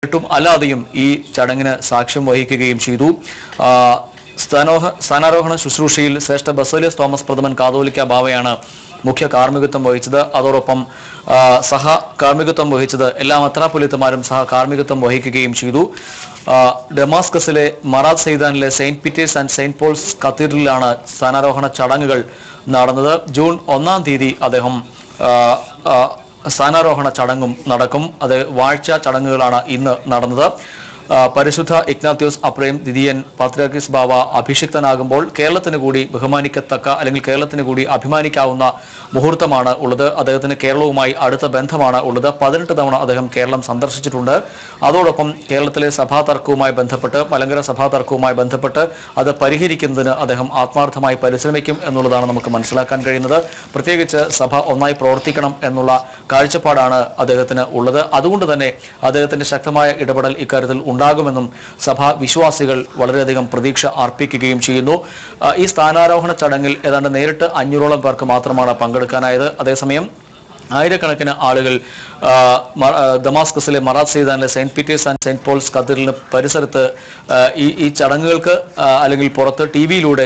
നേരിട്ടും അല്ലാതെയും ഈ ചടങ്ങിന് സാക്ഷ്യം വഹിക്കുകയും ചെയ്തു. സ്ഥാനാരോഹണ ശുശ്രൂഷയിൽ ശ്രേഷ്ഠ ബസേലിയസ് തോമസ് പ്രഥമൻ കാതോലിക്ക ബാവയാണ് മുഖ്യ കാർമ്മികത്വം വഹിച്ചത്. അതോടൊപ്പം സഹ കാർമ്മികത്വം വഹിച്ചത് എല്ലാ മെത്രാപ്പൊലീത്തമാരും സഹ കാർമ്മികത്വം വഹിക്കുകയും ചെയ്തു. ഡമാസ്കസിലെ മറാത്ത് സെയ്താനിലെ saint Peter's and saint Paul's കത്തീഡ്രലിലാണ് സ്ഥാനാരോഹണ ചടങ്ങുകൾ നടന്നത്. ജൂൺ 1-ാം തീയതി അദ്ദേഹം സ്ഥാനാരോഹണ ചടങ്ങും നടക്കും. അത് വാഴ്ച ചടങ്ങുകളാണ് ഇന്ന് നടന്നത്. പരിശുദ്ധ ഇഗ്നാത്യോസ് അപ്രേം ദ്വിതീയൻ പാത്രിയാർക്കീസ് ബാവ അഭിഷിക്തനാകുമ്പോൾ കേരളത്തിന് കൂടി ബഹുമാനിക്കത്തക്ക അല്ലെങ്കിൽ കേരളത്തിന് കൂടി അഭിമാനിക്കാവുന്ന മുഹൂർത്തമാണ് ഉള്ളത്. അദ്ദേഹത്തിന് കേരളവുമായി അടുത്ത ബന്ധമാണ് ഉള്ളത്. 18 തവണ അദ്ദേഹം കേരളം സന്ദർശിച്ചിട്ടുണ്ട്. അതോടൊപ്പം കേരളത്തിലെ സഭാ തർക്കവുമായി ബന്ധപ്പെട്ട് മലങ്കര സഭാ തർക്കവുമായി ബന്ധപ്പെട്ട് അത് പരിഹരിക്കുന്നതിന് അദ്ദേഹം ആത്മാർത്ഥമായി പരിശ്രമിക്കും എന്നുള്ളതാണ് നമുക്ക് മനസ്സിലാക്കാൻ കഴിയുന്നത്. പ്രത്യേകിച്ച് സഭ ഒന്നായി പ്രവർത്തിക്കണം എന്നുള്ള കാഴ്ചപ്പാടാണ് അദ്ദേഹത്തിന് ഉള്ളത്. അതുകൊണ്ട് തന്നെ അദ്ദേഹത്തിന്റെ ശക്തമായ ഇടപെടൽ ഇക്കാര്യത്തിൽ ഉണ്ടാകുമെന്നും സഭാ വിശ്വാസികൾ വളരെയധികം പ്രതീക്ഷ അർപ്പിക്കുകയും ചെയ്യുന്നു. ഈ സ്ഥാനാരോഹണ ചടങ്ങിൽ ഏതാണ്ട് നേരിട്ട് 500ഓളം പേർക്ക് മാത്രമാണ് പങ്കെടുക്കാനായത്. അതേസമയം ആയിരക്കണക്കിന് ആളുകൾ ദമാസ്കസിലെ മറാത്ത് സെയ്താനിലെ saint Peter's and saint Paul's കത്തീഡ്രലിന് പരിസരത്ത് ഈ ചടങ്ങുകൾക്ക് അല്ലെങ്കിൽ പുറത്ത് TV-യിലൂടെ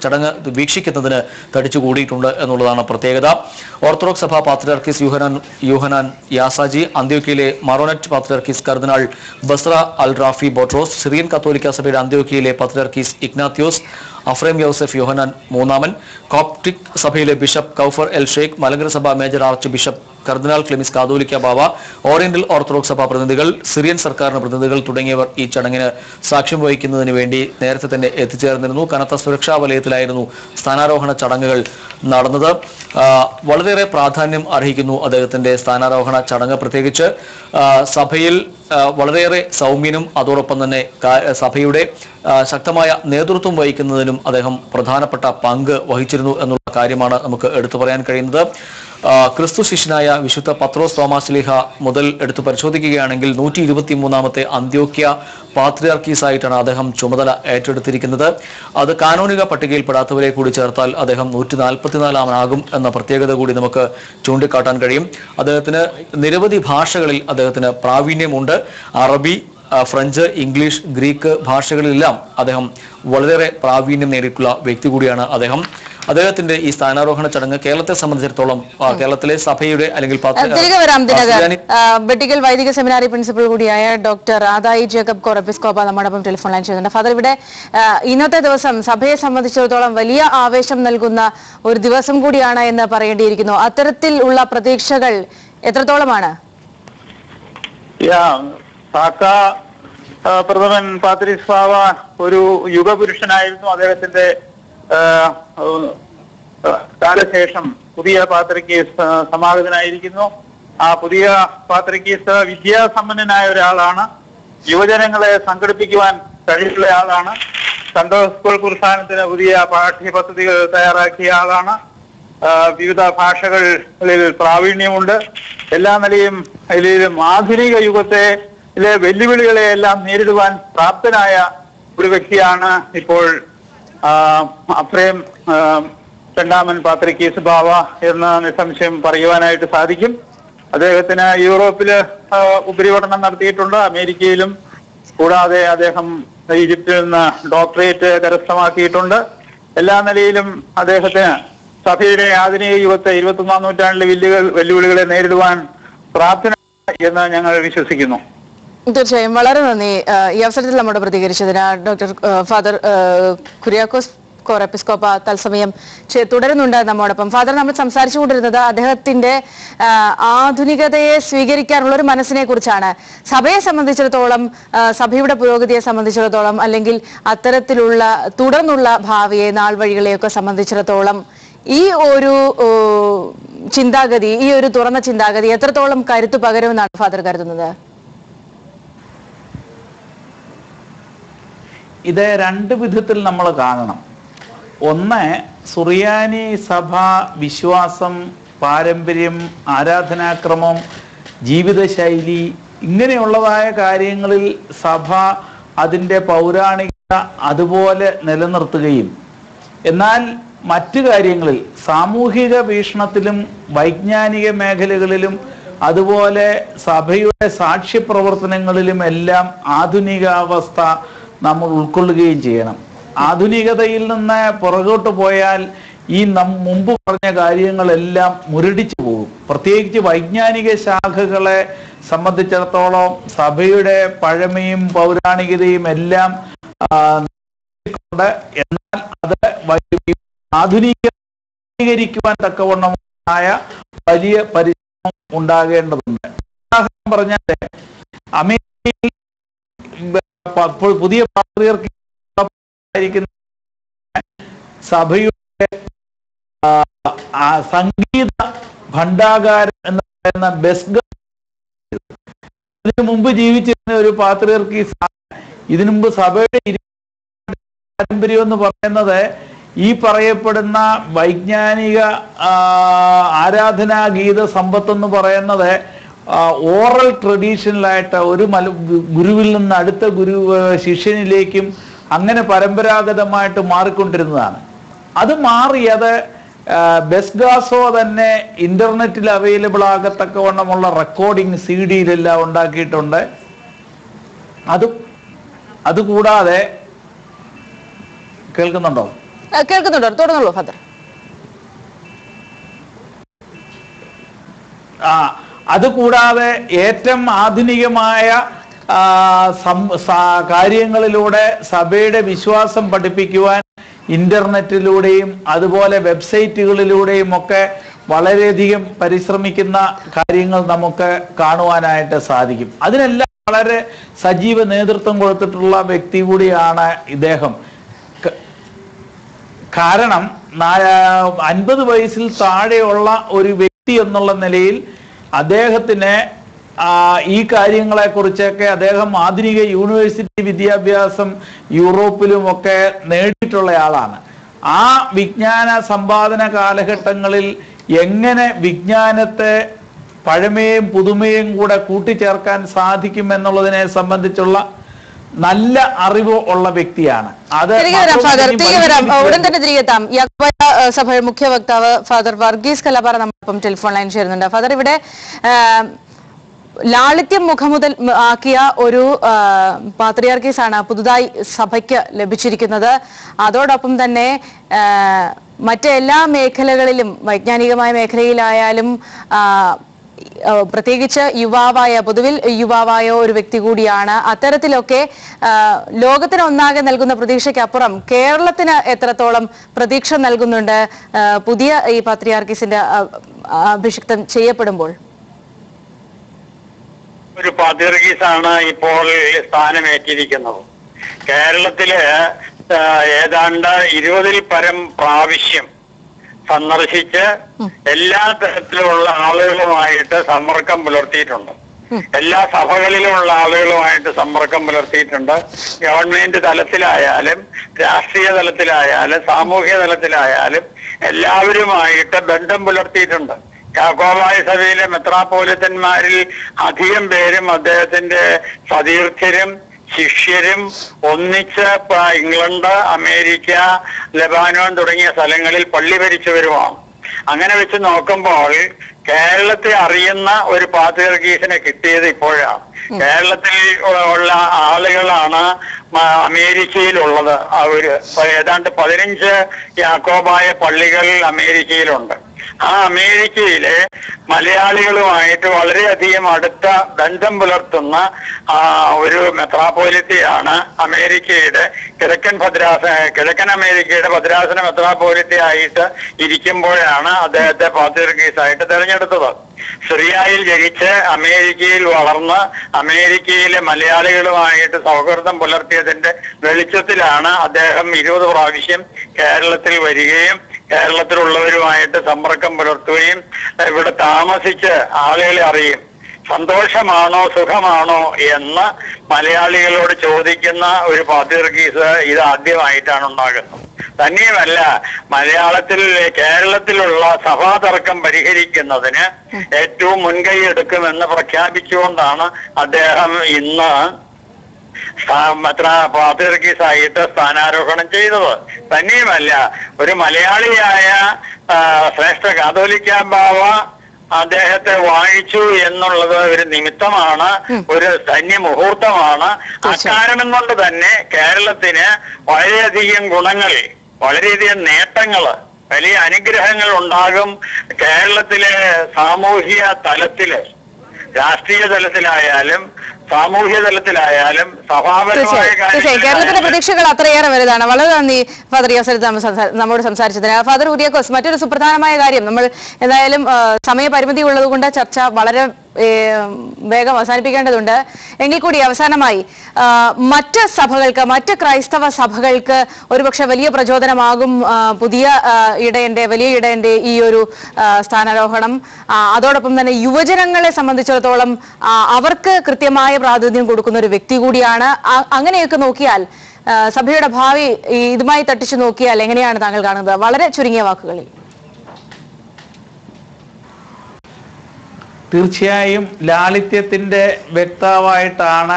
ചടങ്ങ് വീക്ഷിക്കുന്നതിന് തടിച്ചുകൂടിയിട്ടുണ്ട് എന്നുള്ളതാണ് പ്രത്യേകത. ഓർത്തഡോക്സ് സഭ പാത്രിയാർക്കീസ് യൂഹനാൻ യാസാജി, അന്ത്യോക്യയിലെ മറോനറ്റ് പാത്രിയാർക്കീസ് കർദിനാൾ ബസ്ര അൽ റാഫി ബോട്രോസ്, സിറിയൻ കത്തോലിക്ക സഭയുടെ അന്ത്യോക്യയിലെ പാത്രിയാർക്കീസ് ഇഗ്നാത്യോസ് അഫ്രേം യോസഫ് യോഹനാൻ മൂന്നാമൻ, കോപ്റ്റിക് സഭയിലെ ബിഷപ്പ് കൗഫർ എൽ ഷെയ്ഖ്, മലങ്കര സഭ മേജർ ആർച്ച് ബിഷപ്പ് കർദിനാൾ ക്ലിമിസ് കാതോലിക്ക ബാവ, ഓറിയന്റൽ ഓർത്തഡോക്സ് സഭ പ്രതിനിധികൾ, സിറിയൻ സർക്കാരിന്റെ പ്രതിനിധികൾ തുടങ്ങിയവർ ഈ ചടങ്ങിന് സാക്ഷ്യം വഹിക്കുന്നതിന് വേണ്ടി നേരത്തെ തന്നെ എത്തിച്ചേർന്നിരുന്നു. കനത്ത സുരക്ഷാ വലയത്തിലായിരുന്നു സ്ഥാനാരോഹണ ചടങ്ങുകൾ നടന്നത്. വളരെയേറെ പ്രാധാന്യം അർഹിക്കുന്നു അദ്ദേഹത്തിന്റെ സ്ഥാനാരോഹണ ചടങ്ങ്. പ്രത്യേകിച്ച് സഭയിൽ വളരെയേറെ സൗമ്യനും അതോടൊപ്പം തന്നെ സഭയുടെ ശക്തമായ നേതൃത്വം വഹിക്കുന്നതിനും അദ്ദേഹം പ്രധാനപ്പെട്ട പങ്ക് വഹിച്ചിരുന്നു എന്നുള്ള കാര്യമാണ് നമുക്ക് എടുത്തു പറയാൻ കഴിയുന്നത്. ക്രിസ്തു ശിഷ്യനായ വിശുദ്ധ പത്രോസ് തോമാശ്ലീഹ മുതൽ എടുത്തു പരിശോധിക്കുകയാണെങ്കിൽ 123-ാമത്തെ അന്ത്യോക്യ പാത്രിയാർക്കീസ് ആയിട്ടാണ് അദ്ദേഹം ചുമതല ഏറ്റെടുത്തിരിക്കുന്നത്. അത് കാനോനിക പട്ടികയിൽപ്പെടാത്തവരെ കൂടി ചേർത്താൽ അദ്ദേഹം 144-ാമനാകും എന്ന പ്രത്യേകത കൂടി നമുക്ക് ചൂണ്ടിക്കാട്ടാൻ കഴിയും. അദ്ദേഹത്തിന് നിരവധി ഭാഷകളിൽ അദ്ദേഹത്തിന് പ്രാവീണ്യമുണ്ട്. അറബി, ഫ്രഞ്ച്, ഇംഗ്ലീഷ്, ഗ്രീക്ക് ഭാഷകളിലെല്ലാം അദ്ദേഹം വളരെയേറെ പ്രാവീണ്യം നേടിയിട്ടുള്ള വ്യക്തി കൂടിയാണ് അദ്ദേഹം. അദ്ദേഹത്തിന്റെ ഈ സ്ഥാനാരോഹണ ചടങ്ങ് കേരളത്തെ സംബന്ധിച്ചിടത്തോളം കേരളത്തിലെ സഭയുടെ അല്ലെങ്കിൽ വെട്ടിക്കൽ വൈദിക സെമിനാരി പ്രിൻസിപ്പൽ കൂടിയായ ഡോക്ടർ ആദായി ജേക്കബ് കോർ എപ്പിസ്കോപ്പ നമ്മോടൊപ്പം ടെലിഫോൺ ലൈൻ ചെയ്യുന്നുണ്ട്. ഫാദർ, ഇവിടെ ഇന്നത്തെ ദിവസം സഭയെ സംബന്ധിച്ചിടത്തോളം വലിയ ആവേശം നൽകുന്ന ഒരു ദിവസം കൂടിയാണ് എന്ന് പറയേണ്ടിയിരിക്കുന്നു. അത്തരത്തിൽ ഉള്ള പ്രതീക്ഷകൾ എത്രത്തോളമാണ്? പ്രഥമൻ പാത്രീസ് ബാവ ഒരു യുഗപുരുഷനായിരുന്നു. അദ്ദേഹത്തിന്റെ കാലശേഷം പുതിയ പാത്രികീസ് സമാഗതനായിരിക്കുന്നു. ആ പുതിയ പാത്രികീസ് വിദ്യാസമ്പന്നനായ ഒരാളാണ്. യുവജനങ്ങളെ സംഘടിപ്പിക്കുവാൻ കഴിവുള്ള ആളാണ്. സൺഡേ സ്കൂൾ കുർബാനത്തിന് പുതിയ പാഠ്യപദ്ധതികൾ തയ്യാറാക്കിയ ആളാണ്. വിവിധ ഭാഷകളിൽ പ്രാവീണ്യമുണ്ട്. എല്ലാ നിലയിലും ആധുനിക യുഗത്തിലെ വെല്ലുവിളികളെ എല്ലാം നേരിടുവാൻ പ്രാപ്തനായ ഒരു വ്യക്തിയാണ് ഇപ്പോൾ അഫ്രേം രണ്ടാമൻ പാത്രികീസ് ബാവ എന്ന് നിസ്സംശയം പറയുവാനായിട്ട് സാധിക്കും. അദ്ദേഹത്തിന് യൂറോപ്പില് ഉപരിപഠനം നടത്തിയിട്ടുണ്ട്, അമേരിക്കയിലും. കൂടാതെ അദ്ദേഹം ഈജിപ്തിൽ നിന്ന് ഡോക്ടറേറ്റ് കരസ്ഥമാക്കിയിട്ടുണ്ട്. എല്ലാ നിലയിലും അദ്ദേഹത്തിന് സഭയുടെ ആധുനിക യുഗത്തെ 21-ാം നൂറ്റാണ്ടിലെ വെല്ലുവിളികളെ നേരിടുവാൻ പ്രാപ്തനാണ് എന്ന് ഞങ്ങൾ വിശ്വസിക്കുന്നു. തീർച്ചയായും വളരെ നന്ദി ഈ അവസരത്തിൽ നമ്മോട് പ്രതികരിച്ചതിന്. ഡോക്ടർ ഫാദർ കുര്യാക്കോസ് കോർ എപ്പിസ്കോപ്പ തത്സമയം തുടരുന്നുണ്ട് നമ്മോടൊപ്പം. ഫാദർ, നമ്മൾ സംസാരിച്ചുകൊണ്ടിരുന്നത് അദ്ദേഹത്തിന്റെ ആധുനികതയെ സ്വീകരിക്കാനുള്ള ഒരു മനസ്സിനെ കുറിച്ചാണ്. സഭയെ സംബന്ധിച്ചിടത്തോളം, സഭയുടെ പുരോഗതിയെ സംബന്ധിച്ചിടത്തോളം, അല്ലെങ്കിൽ അത്തരത്തിലുള്ള തുടർന്നുള്ള ഭാവിയെ നാൾ വഴികളെയൊക്കെ സംബന്ധിച്ചിടത്തോളം ഈ ഒരു ചിന്താഗതി, ഈ ഒരു തുറന്ന ചിന്താഗതി എത്രത്തോളം കരുത്തു പകരുമെന്നാണ് ഫാദർ കരുതുന്നത്? ഇത് രണ്ട് വിധത്തിൽ നമ്മൾ കാണണം. ഒന്ന്, സുറിയാനി സഭ വിശ്വാസം, പാരമ്പര്യം, ആരാധനാക്രമം, ജീവിതശൈലി ഇങ്ങനെയുള്ളതായ കാര്യങ്ങളിൽ സഭ അതിൻ്റെ പൗരാണികത അതുപോലെ നിലനിർത്തുകയും എന്നാൽ മറ്റു കാര്യങ്ങളിൽ സാമൂഹിക വീക്ഷണത്തിലും വൈജ്ഞാനിക മേഖലകളിലും അതുപോലെ സഭയുടെ സാക്ഷ്യ പ്രവർത്തനങ്ങളിലും എല്ലാം ആധുനികാവസ്ഥ നമ്മൾ ഉൾക്കൊള്ളുകയും ചെയ്യണം. ആധുനികതയിൽ നിന്ന് പുറകോട്ട് പോയാൽ ഈ മുമ്പ് പറഞ്ഞ കാര്യങ്ങളെല്ലാം മുരടിച്ചു പോകും. പ്രത്യേകിച്ച് വൈജ്ഞാനിക ശാഖകളെ സംബന്ധിച്ചിടത്തോളം സഭയുടെ പഴമയും പൗരാണികതയും എല്ലാം എന്നാൽ അത് ആധുനികീകരിക്കുവാൻ തക്കവണ്ണമായ വലിയ പരിശ്രമം ഉണ്ടാകേണ്ടതുണ്ട്. ഉദാഹരണം പറഞ്ഞാൽ അമേരിക്കയിൽ പുതിയ പാത്രിയർക്കിരിക്കുന്ന സഭയുടെ സംഗീത ഭണ്ഡാകാരം എന്ന് പറയുന്ന ബെസ്ഗ ഇതിനു മുമ്പ് ജീവിച്ചിരുന്ന ഒരു പാത്രിയർക്കീസ്. ഇതിനു മുമ്പ് സഭയുടെ പാരമ്പര്യം എന്ന് പറയുന്നത് ഈ പറയപ്പെടുന്ന വൈജ്ഞാനിക ആരാധനാ ഗീത സമ്പത്തെന്ന് പറയുന്നത് ഓറൽ ട്രഡീഷണലായിട്ട് ഒരു ഗുരുവിൽ നിന്ന് അടുത്ത ശിഷ്യനിലേക്കും അങ്ങനെ പരമ്പരാഗതമായിട്ട് മാറിക്കൊണ്ടിരുന്നതാണ്. അത് മാറി അത് ബെസ്ഗാസോ തന്നെ ഇന്റർനെറ്റിൽ അവൈലബിൾ ആകത്തക്കവണ്ണമുള്ള റെക്കോർഡിങ് CD-യിലെല്ലാം ഉണ്ടാക്കിയിട്ടുണ്ട്. അതുകൂടാതെ കേൾക്കുന്നുണ്ടോ? തുടർന്നോളൂ ഫാദർ. അതുകൂടാതെ ഏറ്റവും ആധുനികമായ കാര്യങ്ങളിലൂടെ സഭയുടെ വിശ്വാസം പഠിപ്പിക്കുവാൻ ഇന്റർനെറ്റിലൂടെയും അതുപോലെ വെബ്സൈറ്റുകളിലൂടെയും ഒക്കെ വളരെയധികം പരിശ്രമിക്കുന്ന കാര്യങ്ങൾ നമുക്ക് കാണുവാനായിട്ട് സാധിക്കും. അതിനെല്ലാം വളരെ സജീവ നേതൃത്വം കൊടുത്തിട്ടുള്ള വ്യക്തി കൂടിയാണ് ഇദ്ദേഹം. കാരണം 50 വയസ്സിൽ താഴെയുള്ള ഒരു വ്യക്തി എന്നുള്ള നിലയിൽ അദ്ദേഹത്തിന് ഈ കാര്യങ്ങളെ കുറിച്ചൊക്കെ അദ്ദേഹം ആധുനിക യൂണിവേഴ്സിറ്റി വിദ്യാഭ്യാസം യൂറോപ്പിലും ഒക്കെ നേടിയിട്ടുള്ള ആളാണ്. ആ വിജ്ഞാന സമ്പാദന കാലഘട്ടങ്ങളിൽ എങ്ങനെ വിജ്ഞാനത്തെ പഴമയും പുതുമയും കൂടെ കൂട്ടിച്ചേർക്കാൻ സാധിക്കും എന്നുള്ളതിനെ സംബന്ധിച്ചുള്ള നല്ല അറിവ് ഉള്ള വ്യക്തിയാണ്. അത് ഉടൻ തന്നെ തിരികെത്താം. യാക്കോബായ സഭയുടെ മുഖ്യ വക്താവ് ഫാദർ വർഗീസ് കലാപാറ നമ്മളിപ്പം ടെലിഫോൺ ലൈൻ ചേരുന്നുണ്ട്. ഫാദർ, ഇവിടെ ലാളിത്യം മുഖമുതൽ ആക്കിയ ഒരു പാത്രിയാർക്കീസാണ് പുതുതായി സഭയ്ക്ക് ലഭിച്ചിരിക്കുന്നത്. അതോടൊപ്പം തന്നെ മറ്റെല്ലാ മേഖലകളിലും വൈജ്ഞാനികമായ മേഖലയിലായാലും പ്രത്യേകിച്ച് പൊതുവിൽ യുവാവായ ഒരു വ്യക്തി കൂടിയാണ്. അത്തരത്തിലൊക്കെ ലോകത്തിന് ഒന്നാകെ നൽകുന്ന പ്രതീക്ഷയ്ക്കപ്പുറം കേരളത്തിന് എത്രത്തോളം പ്രതീക്ഷ നൽകുന്നുണ്ട് പുതിയ ഈ പാത്രിയാർക്കീസിന്റെ അഭിഷിക്തം ചെയ്യപ്പെടുമ്പോൾ? ഒരു പാത്രിയാർക്കീസാണ് ഇപ്പോൾ സ്ഥാനമേറ്റിരിക്കുന്നത്. കേരളത്തില് ഏതാണ്ട് 20-ൽ പരം പ്രാവശ്യം സന്ദർശിച്ച് എല്ലാ തരത്തിലുള്ള ആളുകളുമായിട്ട് സമ്പർക്കം പുലർത്തിയിട്ടുണ്ട്. എല്ലാ സഭകളിലുമുള്ള ആളുകളുമായിട്ട് സമ്പർക്കം പുലർത്തിയിട്ടുണ്ട്. ഗവൺമെന്റ് തലത്തിലായാലും രാഷ്ട്രീയ തലത്തിലായാലും സാമൂഹ്യ തലത്തിലായാലും എല്ലാവരുമായിട്ട് ബന്ധം പുലർത്തിയിട്ടുണ്ട്. യാക്കോബായ സഭയിലെ മെത്രാപ്പോലിത്തന്മാരിൽ അധികം പേരും അദ്ദേഹത്തിന്റെ സതീർത്ഥ്യരും ശിഷ്യരും ഒന്നിച്ച് ഇംഗ്ലണ്ട്, അമേരിക്ക, ലെബാനോൻ തുടങ്ങിയ സ്ഥലങ്ങളിൽ പള്ളി ഭരിച്ചവരുമാണ്. അങ്ങനെ വെച്ച് നോക്കുമ്പോൾ കേരളത്തെ അറിയുന്ന ഒരു പാത്രിയാർക്കീസിനെ കിട്ടിയത് ഇപ്പോഴാണ്. കേരളത്തിൽ ഉള്ള ആളുകളാണ് അമേരിക്കയിലുള്ളത്. ഏതാണ്ട് 15 യാക്കോബായ പള്ളികൾ അമേരിക്കയിലുണ്ട്. ആ അമേരിക്കയിലെ മലയാളികളുമായിട്ട് വളരെയധികം അടുത്ത ബന്ധം പുലർത്തുന്ന ഒരു മെത്രാപ്പോലിത്തയാണ് അമേരിക്കയുടെ കിഴക്കൻ അമേരിക്കയുടെ ഭദ്രാസന മെത്രാപ്പോലിത്തയായിട്ട് ഇരിക്കുമ്പോഴാണ് അദ്ദേഹത്തെ പാത്രിയാർക്കീസായിട്ട് തെരഞ്ഞെടുത്തത്. സിറിയയിൽ ജനിച്ച് അമേരിക്കയിൽ വളർന്ന് അമേരിക്കയിലെ മലയാളികളുമായിട്ട് സൗഹൃദം പുലർത്തിയതിന്റെ വെളിച്ചത്തിലാണ് അദ്ദേഹം 20 പ്രാവശ്യം കേരളത്തിൽ വരികയും കേരളത്തിലുള്ളവരുമായിട്ട് സമ്പർക്കം പുലർത്തുകയും ഇവിടെ താമസിച്ച് ആളുകളെ അറിയും. സന്തോഷമാണോ സുഖമാണോ എന്ന് മലയാളികളോട് ചോദിക്കുന്ന ഒരു പാത്രിയാർക്കീസ് ഇത് ആദ്യമായിട്ടാണ് ഉണ്ടാകുന്നത്. തന്നെയുമല്ല, കേരളത്തിലുള്ള സഭാതർക്കം പരിഹരിക്കുന്നതിന് ഏറ്റവും മുൻകൈ എടുക്കുമെന്ന് പ്രഖ്യാപിച്ചുകൊണ്ടാണ് അദ്ദേഹം ഇന്ന് പാത്രിയാർക്കീസായിട്ട് സ്ഥാനാരോഹണം ചെയ്തത്. തന്നെയുമല്ല, ഒരു മലയാളിയായ ശ്രേഷ്ഠ കാതോലിക്ക ബാവ അദ്ദേഹത്തെ വാഴിച്ചു എന്നുള്ളത് ഒരു നിമിത്തമാണ്, ഒരു ധന്യമുഹൂർത്തമാണ്. അക്കാരണം കൊണ്ട് തന്നെ കേരളത്തിന് വളരെയധികം ഗുണങ്ങൾ, വളരെയധികം നേട്ടങ്ങൾ, വലിയ അനുഗ്രഹങ്ങൾ ഉണ്ടാകും. കേരളത്തിലെ സാമൂഹിക തലത്തില്, രാഷ്ട്രീയ തലത്തിലായാലും സാമൂഹ്യ തലത്തിലായാലും സഭാപരമായ കേരളത്തിന്റെ പ്രതീക്ഷകൾ അത്രയേറെ വലുതാണ്. വളരെ നന്ദി ഫാദർ ഈ അവസരത്തിൽ നമ്മോട് സംസാരിച്ചതിന്. ഫാദർ കുര്യാക്കോസ്, മറ്റൊരു സുപ്രധാനമായ കാര്യം, നമ്മൾ എന്തായാലും സമയപരിമിതി ഉള്ളത് കൊണ്ട് ചർച്ച വളരെ വേഗം അവസാനിപ്പിക്കേണ്ടതുണ്ട്. എങ്കിൽ കൂടി അവസാനമായി മറ്റ് സഭകൾക്ക്, മറ്റ് ക്രൈസ്തവ സഭകൾക്ക് ഒരുപക്ഷെ വലിയ പ്രചോദനമാകും പുതിയ വലിയ ഇടയന്റെ ഈ ഒരു സ്ഥാനാരോഹണം. അതോടൊപ്പം തന്നെ യുവജനങ്ങളെ സംബന്ധിച്ചിടത്തോളം അവർക്ക് കൃത്യമായ പ്രാതിനിധ്യം കൊടുക്കുന്ന ഒരു വ്യക്തി കൂടിയാണ്. അങ്ങനെയൊക്കെ നോക്കിയാൽ സഭയുടെ ഭാവി ഇതുമായി തട്ടിച്ചു നോക്കിയാൽ എങ്ങനെയാണ് താങ്കൾ കാണുന്നത്? വളരെ ചുരുങ്ങിയ വാക്കുകളിൽ. തീർച്ചയായും ലാളിത്യത്തിന്റെ വ്യക്താവായിട്ടാണ്.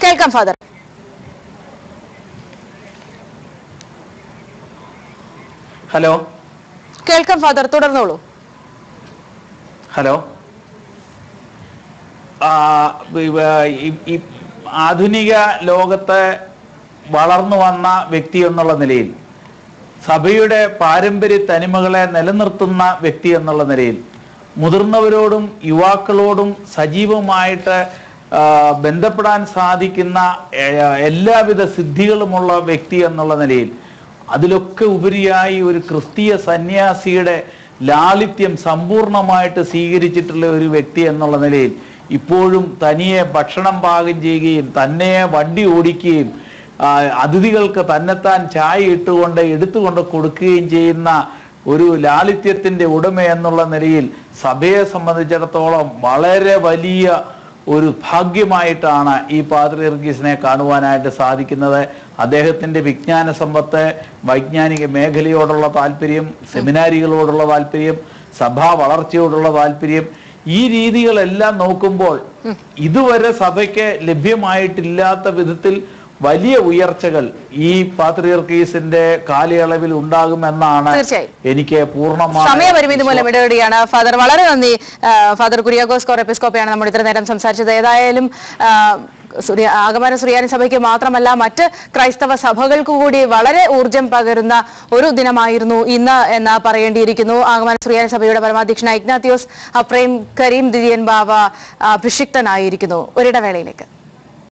കേൾക്കാം ഫാദർ. ഹലോ, കേൾക്കാം ഫാദർ, തുടർന്നോളൂ. ഹലോ. ആധുനിക ലോകത്ത് വളർന്നു വന്ന വ്യക്തി എന്നുള്ള നിലയിൽ, സഭയുടെ പാരമ്പര്യ തനിമകളെ നിലനിർത്തുന്ന വ്യക്തി എന്നുള്ള നിലയിൽ, മുതിർന്നവരോടും യുവാക്കളോടും സജീവമായിട്ട് ബന്ധപ്പെടാൻ സാധിക്കുന്ന എല്ലാവിധ സിദ്ധികളുമുള്ള വ്യക്തി എന്നുള്ള നിലയിൽ, അതിലൊക്കെ ഉപരിയായി ഒരു ക്രിസ്തീയ സന്യാസിയുടെ ലാളിത്യം സമ്പൂർണമായിട്ട് സ്വീകരിച്ചിട്ടുള്ള ഒരു വ്യക്തി എന്നുള്ള നിലയിൽ ഇപ്പോഴും തനിയെ ഭക്ഷണം പാകം ചെയ്യുകയും തന്നെ വണ്ടി ഓടിക്കുകയും അതിഥികൾക്ക് തന്നെത്താൻ ചായ ഇട്ടുകൊണ്ട് എടുത്തുകൊണ്ട് കൊടുക്കുകയും ചെയ്യുന്ന ഒരു ലാളിത്യത്തിന്റെ ഉടമ എന്നുള്ള നിലയിൽ സഭയെ സംബന്ധിച്ചിടത്തോളം വളരെ വലിയ ഒരു ഭാഗ്യമായിട്ടാണ് ഈ പാത്രിയർക്കീസിനെ കാണുവാനായിട്ട് സാധിക്കുന്നത്. അദ്ദേഹത്തിന്റെ വിജ്ഞാന സമ്പത്ത്, വൈജ്ഞാനിക മേഖലയോടുള്ള താല്പര്യം, സെമിനാരികളോടുള്ള താല്പര്യം, സഭാ വളർച്ചയോടുള്ള താല്പര്യം, ഈ രീതികളെല്ലാം നോക്കുമ്പോൾ ഇതുവരെ സഭയ്ക്ക് ലഭ്യമായിട്ടില്ലാത്ത വിധത്തിൽ വലിയ ഉയർച്ചകൾ ഈ പാത്രിയർക്കീസിന്റെ കാലയളവിൽ ഉണ്ടാകുമെന്നാണ് എനിക്ക് പൂർണ്ണമായ സമയപരിമിതി മൂലം ഇടപെടുകയാണ്. ഫാദർ, വളരെ നന്ദി. ഫാദർ കുര്യാക്കോസ് കോർ എപ്പിസ്കോപ്പയാണ് നമ്മൾ ഇത്ര നേരം സംസാരിച്ചത്. ഏതായാലും ആഗമന സുറിയാനി സഭയ്ക്ക് മാത്രമല്ല മറ്റ് ക്രൈസ്തവ സഭകൾക്ക് കൂടി വളരെ ഊർജം പകരുന്ന ഒരു ദിനമായിരുന്നു ഇന്ന് എന്ന് പറയേണ്ടിയിരിക്കുന്നു. ആഗമന സുറിയാനി സഭയുടെ പരമാധ്യക്ഷനായ ഇഗ്നാത്തിയോസ് അപ്രേം കരീം ദിദിയൻ ബാവ അഭിഷിക്തനായിരിക്കുന്നു. ഒരിടവേളയിലേക്ക്.